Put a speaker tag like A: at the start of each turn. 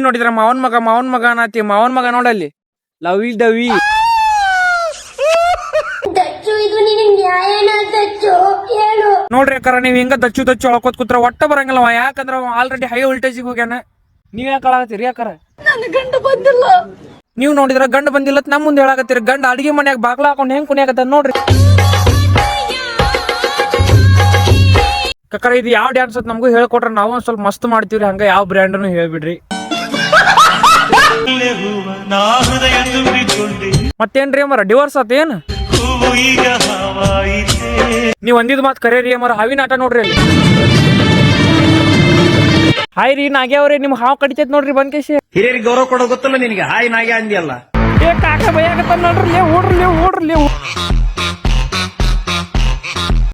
A: ನೋಡಿದ್ರ ಮಾವನ್ ಮಗ ಅನ್ನತಿ ಮಾವನ್ ಮಗ ನೋಡಲ್ಲಿ ಲವಿ ಡವಿ ನೋಡ್ರಿ ಅಕ್ಕಾರ ನೀವ್ ಹಿಂಗ ದಚ್ಚು ಅಳ್ಕೋತ್ ಕೂತ್ರ ಒಟ್ಟ ಬರಂಗಿಲ್ಲವ. ಯಾಕಂದ್ರ ಆಲ್ರೆಡಿ ಹೈ ವೋಲ್ಟೇಜಿಗೆ ಹೋಗ್ಯಾನ. ನೀವ್ ಯಾಕೆ ಅಳಾಗತ್ತೀರಿ ಅಕ್ಕಾರ?
B: ಗಂಡ ಬಂದಿಲ್ಲ.
A: ನೀವ್ ನೋಡಿದ್ರ ಗಂಡ ಬಂದಿಲ್ಲ ನಮ್ ಮುಂದೆ ಹೇಳಾಕತ್ತೀರಿ. ಗಂಡ ಅಡಿಗೆ ಮನ್ಯಾಗ ಬಾಗ್ಲ ಹಾಕೊಂಡ್ ಹೆಂಗ್ ಕುಣಿಯಾಕತ್ತ ನೋಡ್ರಿ. ಕಕ್ಕರ ಇದು ಯಾವ ಡ್ಯಾನ್ಸ್ ಅಂತ ನಮಗೂ ಹೇಳ್ಕೊಟ್ರ ನಾವು ಒಂದ್ ಸ್ವಲ್ಪ ಮಸ್ತ್ ಮಾಡ್ತೀವ್ರಿ. ಹಂಗ ಯಾವ ಬ್ರ್ಯಾಂಡ್ನು ಹೇಳ್ಬಿಡ್ರಿ. ಮತ್ತೇನ್ರಿ ಅಮ್ಮರ ಡಿವೋರ್ಸ್ ಆತ ಏನ್? ನೀವ್ ಅಂದಿದ್ ಮಾತ್ ಕರೇರಿ ಅಮ್ಮರ. ಹಾವಿನ ಆಟ ನೋಡ್ರಿ ಅಲ್ಲಿ. ಹಾಯ್ ರೀ ನಾಗ್ಯಾವ್ರಿ, ನಿಮ್ ಹಾವು ಕಡಿತೈತ್ ನೋಡ್ರಿ ಬಂದ್ಕೇಶಿ.
C: ಹಿರಿಯರಿಗೆ ಗೌರವ ಕೊಡೋ ಗೊತ್ತಲ್ಲ ನಿನಗೆ. ಹಾಯ್ ನಾಗ್ಯ ಅಂದಿಯಲ್ಲ.
A: ಏ ಕಾಕ ಭಯ ಆಗತ್ತ ನೋಡ್ರಿ. ಓಡ್ರಿ